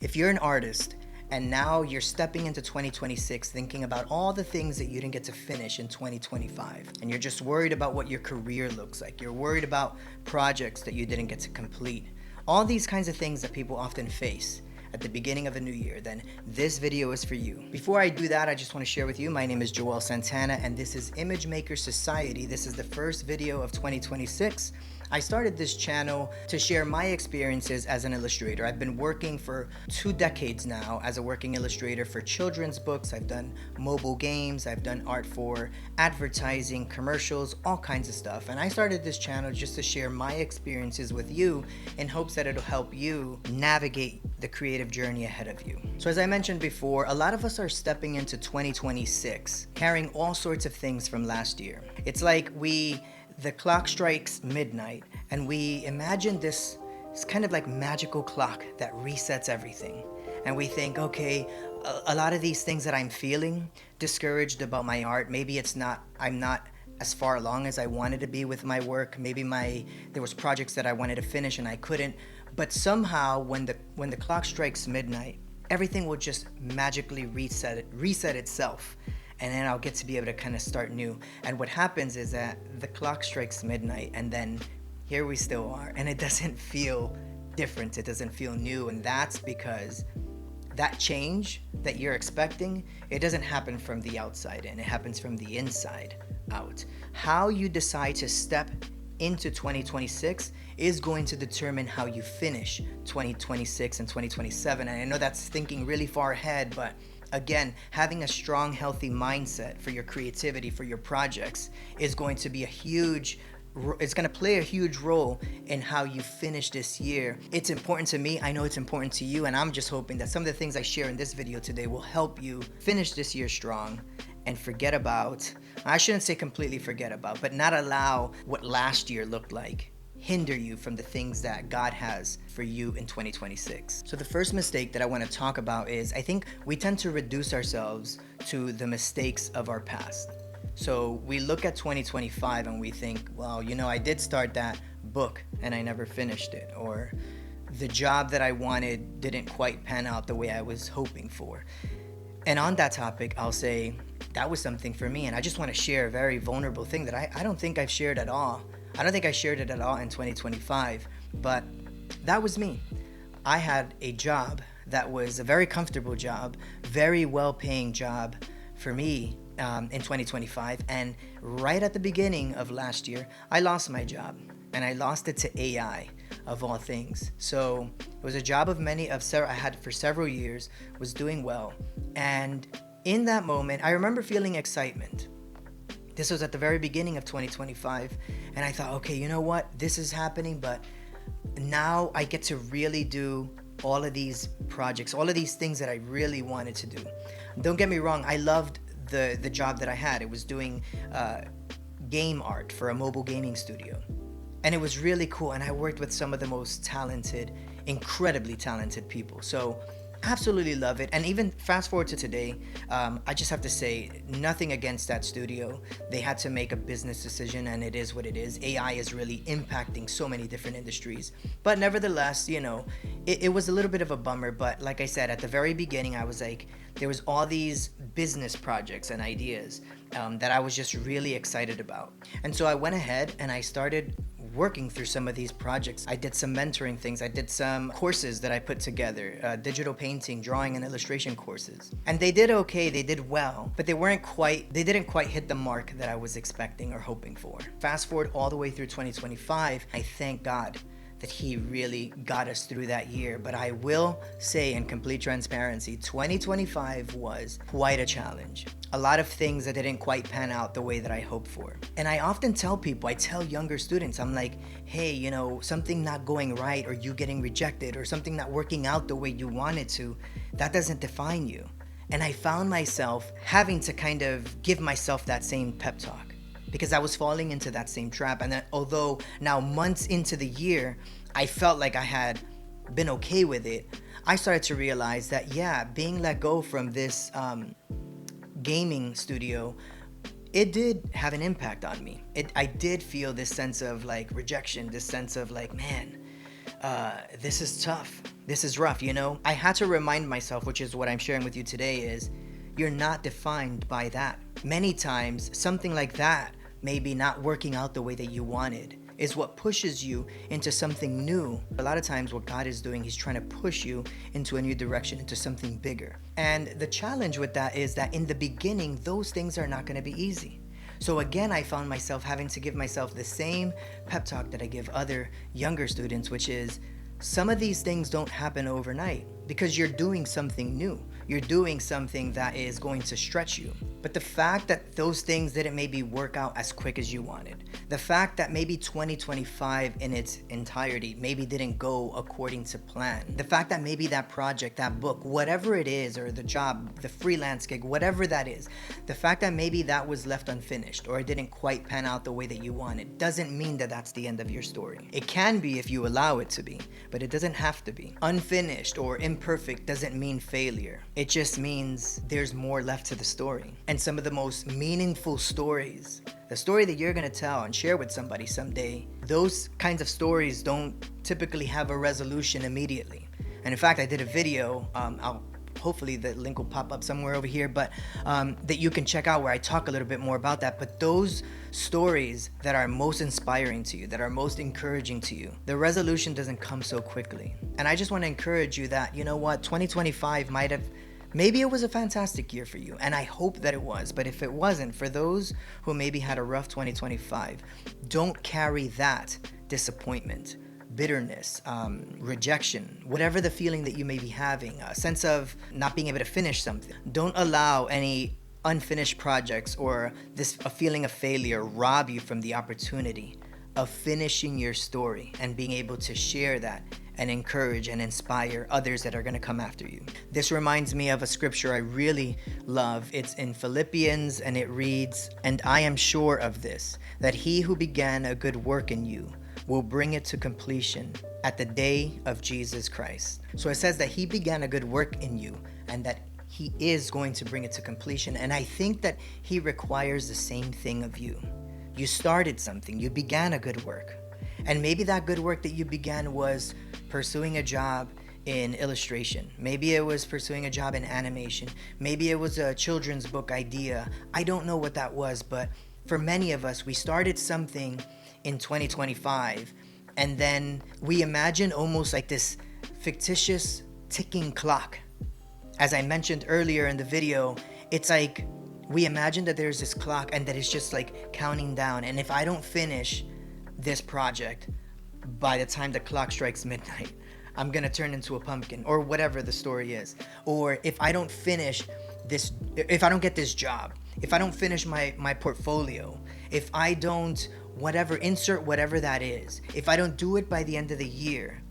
If you're an artist and now you're stepping into 2026 thinking about all the things that you didn't get to finish in 2025, and you're just worried about what your career looks like, you're worried about projects that you didn't get to complete, all these kinds of things that people often face at the beginning of a new year, then this video is for you. Before I do that, I just want to share with you, my name is Joel Santana and this is Image Maker Society. This is the first video of 2026. I started this channel to share my experiences as an illustrator. I've been working for 2 decades now as a working illustrator for children's books. I've done mobile games, I've done art for advertising, commercials, all kinds of stuff. And I started this channel just to share my experiences with you in hopes that it'll help you navigate the creative journey ahead of you. So as I mentioned before, a lot of us are stepping into 2026 carrying all sorts of things from last year. It's like the clock strikes midnight and we imagine this kind of like magical clock that resets everything. And we think, okay, a lot of these things that I'm feeling discouraged about my art, maybe I'm not as far along as I wanted to be with my work. Maybe there was projects that I wanted to finish and I couldn't. But somehow when the clock strikes midnight, everything will just magically reset itself. And then I'll get to be able to kind of start new. And what happens is that the clock strikes midnight and then here we still are. And it doesn't feel different. It doesn't feel new. And that's because that change that you're expecting, it doesn't happen from the outside in. It happens from the inside out. How you decide to step into 2026 is going to determine how you finish 2026 and 2027. And I know that's thinking really far ahead, but again, having a strong, healthy mindset for your creativity, for your projects, is going to be it's going to play a huge role in how you finish this year. It's important to me. I know it's important to you. And I'm just hoping that some of the things I share in this video today will help you finish this year strong and I shouldn't say completely forget about, but not allow what last year looked like hinder you from the things that God has for you in 2026. So the first mistake that I want to talk about is I think we tend to reduce ourselves to the mistakes of our past. So we look at 2025 and we think, well, I did start that book and I never finished it, or the job that I wanted didn't quite pan out the way I was hoping for. And on that topic, I'll say that was something for me, and I just want to share a very vulnerable thing that I don't think I've shared at all. I don't think I shared it at all in 2025, but that was me. I had a job that was a very comfortable job, very well-paying job for me in 2025, and right at the beginning of last year, I lost my job, and I lost it to AI, of all things. So it was a job I had for several years, was doing well, and in that moment, I remember feeling excitement. This was at the very beginning of 2025, and I thought, okay, you know what? This is happening, but now I get to really do all of these projects, all of these things that I really wanted to do. Don't get me wrong, I loved the job that I had. It was doing game art for a mobile gaming studio. And it was really cool, and I worked with some of the most talented, incredibly talented people. So absolutely love it. And even fast forward to today, I just have to say nothing against that studio. They had to make a business decision, and it is what it is. AI is really impacting so many different industries, but nevertheless, it was a little bit of a bummer. But like I said, at the very beginning, I was like, there was all these business projects and ideas that I was just really excited about. And so I went ahead and I started working through some of these projects. I did some mentoring things. I did some courses that I put together, digital painting, drawing, and illustration courses. And they did okay, they did well, but they didn't quite hit the mark that I was expecting or hoping for. Fast forward all the way through 2025, I thank God that He really got us through that year. But I will say in complete transparency, 2025 was quite a challenge. A lot of things that didn't quite pan out the way that I hoped for. And I often tell younger students, I'm like, hey, something not going right, or you getting rejected, or something not working out the way you wanted to, that doesn't define you. And I found myself having to kind of give myself that same pep talk, because I was falling into that same trap. And that although now months into the year, I felt like I had been okay with it, I started to realize that, being let go from this gaming studio, it did have an impact on me. I did feel this sense of like rejection, this sense of like, man, this is tough. this is rough, you know? I had to remind myself, which is what I'm sharing with you today, is you're not defined by that. Many times, something like that, maybe not working out the way that you wanted, is what pushes you into something new. A lot of times what God is doing, he's trying to push you into a new direction, into something bigger. And the challenge with that is that in the beginning, those things are not going to be easy. So again, I found myself having to give myself the same pep talk that I give other younger students, which is some of these things don't happen overnight because you're doing something new. You're doing something that is going to stretch you. But the fact that those things didn't maybe work out as quick as you wanted, the fact that maybe 2025 in its entirety maybe didn't go according to plan, the fact that maybe that project, that book, whatever it is, or the job, the freelance gig, whatever that is, the fact that maybe that was left unfinished or it didn't quite pan out the way that you wanted doesn't mean that that's the end of your story. It can be if you allow it to be, but it doesn't have to be. Unfinished or imperfect doesn't mean failure. It just means there's more left to the story. And some of the most meaningful stories, the story that you're gonna tell and share with somebody someday, those kinds of stories don't typically have a resolution immediately. And in fact, I did a video, hopefully the link will pop up somewhere over here, but that you can check out where I talk a little bit more about that. But those stories that are most inspiring to you, that are most encouraging to you, the resolution doesn't come so quickly. And I just want to encourage you that, you know what, 2025 maybe it was a fantastic year for you, and I hope that it was. But if it wasn't, for those who maybe had a rough 2025, don't carry that disappointment, bitterness, rejection, whatever the feeling that you may be having, a sense of not being able to finish something. Don't allow any unfinished projects or a feeling of failure rob you from the opportunity of finishing your story and being able to share that and encourage and inspire others that are going to come after you. This reminds me of a scripture I really love. It's in Philippians, and it reads, "And I am sure of this, that he who began a good work in you will bring it to completion at the day of Jesus Christ." So it says that he began a good work in you and that he is going to bring it to completion. And I think that he requires the same thing of you. You started something, you began a good work. And maybe that good work that you began was pursuing a job in illustration. Maybe it was pursuing a job in animation. Maybe it was a children's book idea. I don't know what that was, but for many of us, we started something in 2025, and then we imagine almost like this fictitious ticking clock. As I mentioned earlier in the video, it's like we imagine that there's this clock and that it's just like counting down, and if I don't finish this project by the time the clock strikes midnight, I'm gonna turn into a pumpkin, or whatever the story is. Or if I don't finish this, if I don't get this job, if I don't finish my portfolio, if I don't insert whatever that is, if I don't do it by the end of the year,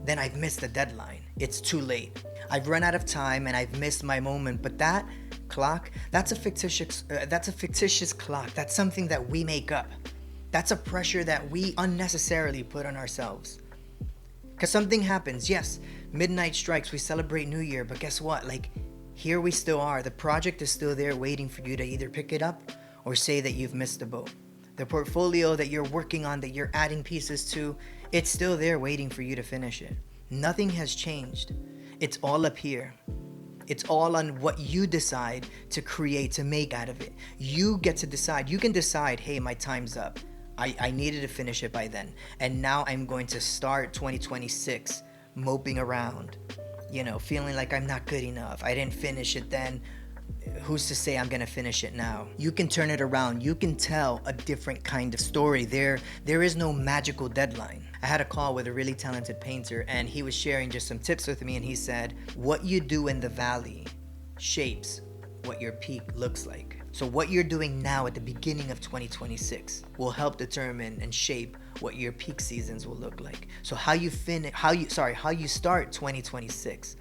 then I've missed the deadline. It's too late. I've run out of time and I've missed my moment. But that clock, that's a fictitious clock. That's something that we make up. That's a pressure that we unnecessarily put on ourselves. Because something happens. Yes, midnight strikes, we celebrate New Year, but guess what? Like, here we still are. The project is still there waiting for you to either pick it up or say that you've missed the boat. The portfolio that you're working on, that you're adding pieces to, it's still there waiting for you to finish it. Nothing has changed. It's all up here. It's all on what you decide to create, to make out of it. You get to decide. You can decide, hey, my time's up. I needed to finish it by then. And now I'm going to start 2026 moping around, feeling like I'm not good enough. I didn't finish it then. Who's to say I'm gonna finish it now? You can turn it around. You can tell a different kind of story. There is no magical deadline. I had a call with a really talented painter, and he was sharing just some tips with me, and he said, what you do in the valley shapes what your peak looks like. So what you're doing now at the beginning of 2026 will help determine and shape what your peak seasons will look like. So how you start 2026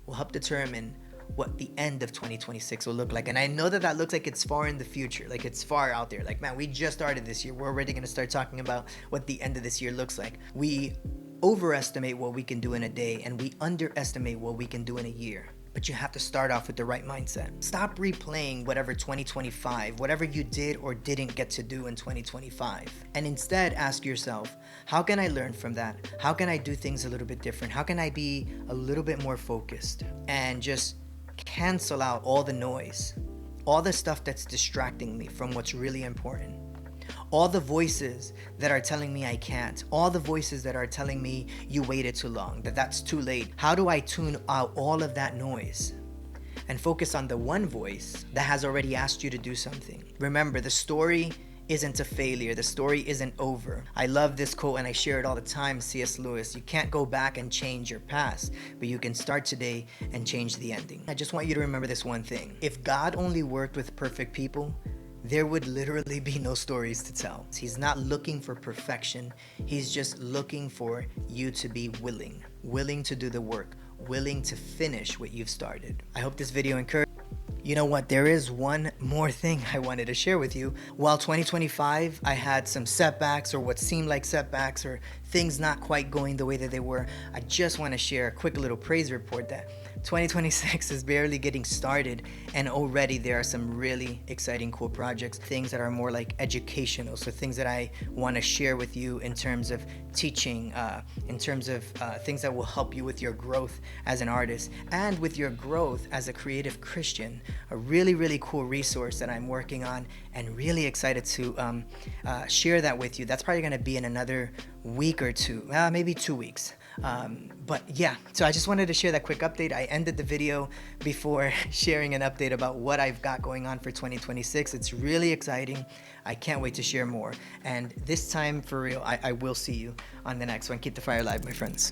will help determine what the end of 2026 will look like. And I know that looks like it's far in the future, like it's far out there. Like, man, we just started this year. We're already going to start talking about what the end of this year looks like. We overestimate what we can do in a day, and we underestimate what we can do in a year. But you have to start off with the right mindset. Stop replaying whatever 2025, whatever you did or didn't get to do in 2025. And instead ask yourself, how can I learn from that? How can I do things a little bit different? How can I be a little bit more focused? And just cancel out all the noise, all the stuff that's distracting me from what's really important. All the voices that are telling me I can't, all the voices that are telling me you waited too long, that that's too late. How do I tune out all of that noise and focus on the one voice that has already asked you to do something? Remember, the story isn't a failure. The story isn't over. I love this quote and I share it all the time, C.S. Lewis. You can't go back and change your past, but you can start today and change the ending. I just want you to remember this one thing. If God only worked with perfect people, there would literally be no stories to tell. He's not looking for perfection. He's just looking for you to be willing to do the work, willing to finish what you've started. I hope this video encouraged. You know what? There is one more thing I wanted to share with you. While 2025, I had some setbacks or what seemed like setbacks or things not quite going the way that they were. I just want to share a quick little praise report that 2026 is barely getting started and already there are some really exciting, cool projects, things that are more like educational. So things that I want to share with you in terms of teaching, in terms of things that will help you with your growth as an artist and with your growth as a creative Christian. A really, really cool resource that I'm working on and really excited to share that with you. That's probably going to be in another week or two, maybe 2 weeks. But yeah, so I just wanted to share that quick update. I ended the video before sharing an update about what I've got going on for 2026. It's really exciting. I can't wait to share more. And this time, for real, I will see you on the next one. Keep the fire alive, my friends.